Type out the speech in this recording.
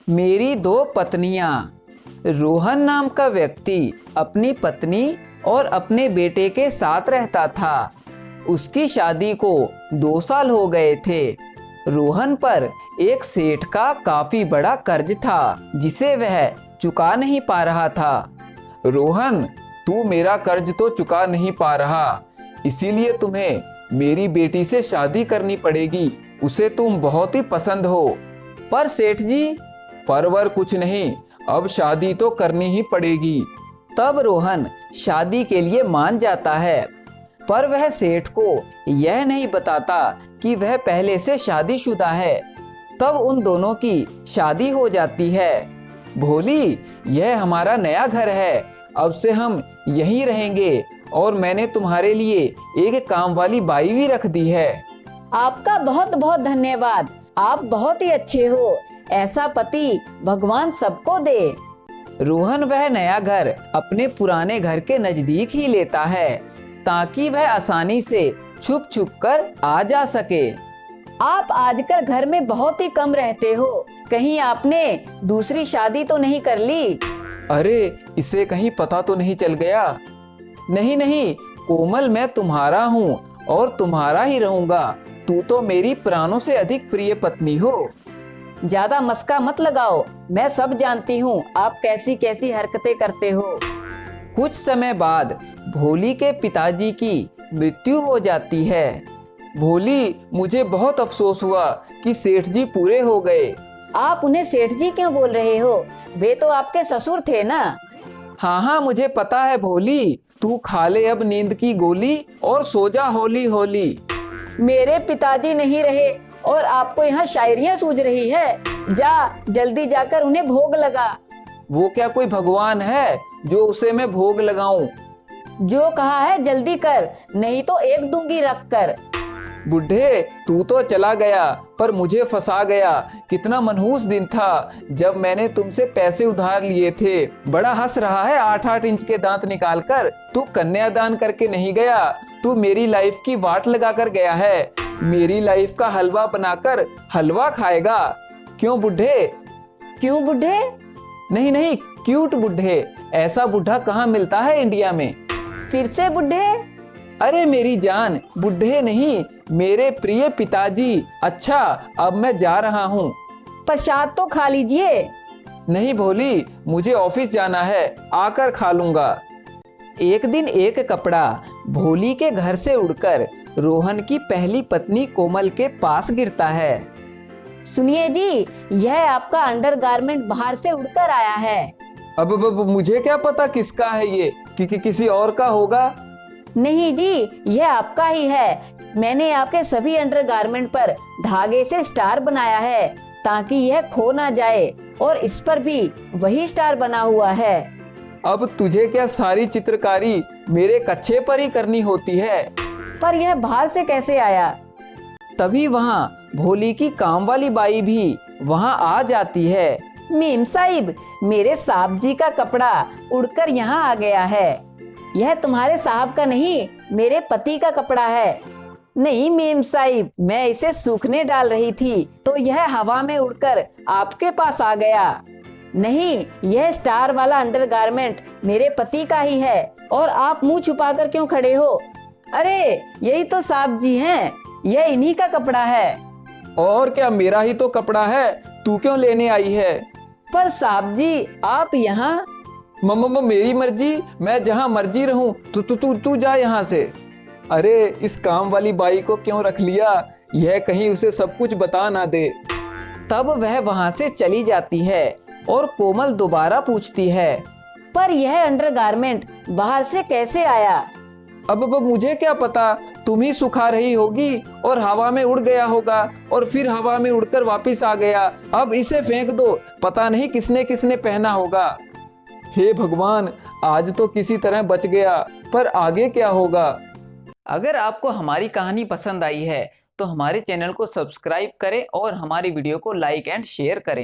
मेरी दो पत्नियां। रोहन नाम का व्यक्ति अपनी पत्नी और अपने बेटे के साथ रहता था। उसकी शादी को 2 साल हो गए थे। रोहन पर एक सेठ का काफी बड़ा कर्ज था जिसे वह चुका नहीं पा रहा था। रोहन, तू मेरा कर्ज तो चुका नहीं पा रहा, इसीलिए तुम्हें मेरी बेटी से शादी करनी पड़ेगी। उसे तुम बहुत ही पसंद हो। पर सेठ जी, परवर कुछ नहीं, अब शादी तो करनी ही पड़ेगी। तब रोहन शादी के लिए मान जाता है, पर वह सेठ को यह नहीं बताता कि वह पहले से शादीशुदा है। तब उन दोनों की शादी हो जाती है। भोली, यह हमारा नया घर है, अब से हम यहीं रहेंगे और मैंने तुम्हारे लिए एक काम वाली बाई भी रख दी है। आपका बहुत बहुत धन्यवाद। आप बहुत ही अच्छे हो। ऐसा पति भगवान सबको दे। रोहन वह नया घर अपने पुराने घर के नजदीक ही लेता है ताकि वह आसानी से छुप छुप कर आ जा सके। आप आजकल घर में बहुत ही कम रहते हो, कहीं आपने दूसरी शादी तो नहीं कर ली? अरे, इसे कहीं पता तो नहीं चल गया? नहीं नहीं कोमल, मैं तुम्हारा हूँ और तुम्हारा ही रहूंगा। तू तो मेरी प्राणों से अधिक प्रिय पत्नी हो। ज्यादा मस्का मत लगाओ, मैं सब जानती हूँ आप कैसी कैसी हरकतें करते हो। कुछ समय बाद भोली के पिताजी की मृत्यु हो जाती है। भोली, मुझे बहुत अफसोस हुआ कि सेठ जी पूरे हो गए। आप उन्हें सेठ जी क्यों बोल रहे हो? वे तो आपके ससुर थे ना। हाँ हाँ, मुझे पता है भोली। तू खा ले अब नींद की गोली और सो जा होली होली। मेरे पिताजी नहीं रहे और आपको यहाँ शायरियाँ सूझ रही है। जा जल्दी जाकर उन्हें भोग लगा। वो क्या कोई भगवान है जो उसे मैं भोग लगाऊं? जो कहा है जल्दी कर, नहीं तो एक दूंगी रख कर। बुढ़े, तू तो चला गया पर मुझे फंसा गया। कितना मनहूस दिन था जब मैंने तुमसे पैसे उधार लिए थे। बड़ा हंस रहा है 8-8 इंच के दांत निकाल कर। तू कन्यादान करके नहीं गया, तू मेरी लाइफ की वाट लगा कर गया है। मेरी लाइफ का हलवा बनाकर हलवा खाएगा। क्यों बुढ़े? क्यों बुढ़े? नहीं नहीं, क्यूट बुढ़े। ऐसा बुढ़ा कहाँ मिलता है इंडिया में। फिर से बुढ़े? अरे मेरी जान, बुढ़े नहीं, मेरे प्रिय पिताजी। अच्छा, अब मैं जा रहा हूँ। प्रसाद तो खा लीजिए। नहीं भोली, मुझे ऑफिस जाना है, आकर खा लूंगा। एक दिन एक कपड़ा भोली के घर से उड़कर रोहन की पहली पत्नी कोमल के पास गिरता है। सुनिए जी, यह आपका अंडरगारमेंट बाहर से उड़कर आया है। अब मुझे क्या पता किसका है ये, किसी और का होगा। नहीं जी, यह आपका ही है। मैंने आपके सभी अंडरगारमेंट पर धागे से स्टार बनाया है ताकि यह खो ना जाए, और इस पर भी वही स्टार बना हुआ है। अब तुझे क्या सारी चित्रकारी मेरे कच्छे पर ही करनी होती है? पर यह बाहर से कैसे आया? तभी वहाँ भोली की काम वाली बाई भी वहाँ आ जाती है। मीम साहिब, मेरे साहब जी का कपड़ा उड़कर यहाँ आ गया है। यह तुम्हारे साहब का नहीं, मेरे पति का कपड़ा है। नहीं मीम साहिब, मैं इसे सूखने डाल रही थी तो यह हवा में उड़कर आपके पास आ गया। नहीं, यह स्टार वाला अंडरगारमेंट मेरे पति का ही है। और आप मुंह छुपाकर क्यों खड़े हो? अरे यही तो साहब जी हैं, यह इन्हीं का कपड़ा है। और क्या, मेरा ही तो कपड़ा है, तू क्यों लेने आई है? पर साहब जी, आप यहाँ? मेरी मर्जी, मैं जहाँ मर्जी रहूं। तू जा यहाँ से। अरे, इस काम वाली बाई को क्यों रख लिया? यह कहीं उसे सब कुछ बता ना दे। तब वह वहां से चली जाती है और कोमल दोबारा पूछती है, पर यह अंडरगारमेंट बाहर से कैसे आया? अब मुझे क्या पता, तुम ही सुखा रही होगी और हवा में उड़ गया होगा और फिर हवा में उड़कर वापस आ गया। अब इसे फेंक दो, पता नहीं किसने किसने पहना होगा। हे भगवान, आज तो किसी तरह बच गया, पर आगे क्या होगा? अगर आपको हमारी कहानी पसंद आई है तो हमारे चैनल को सब्सक्राइब करें और हमारी वीडियो को लाइक एंड शेयर करें।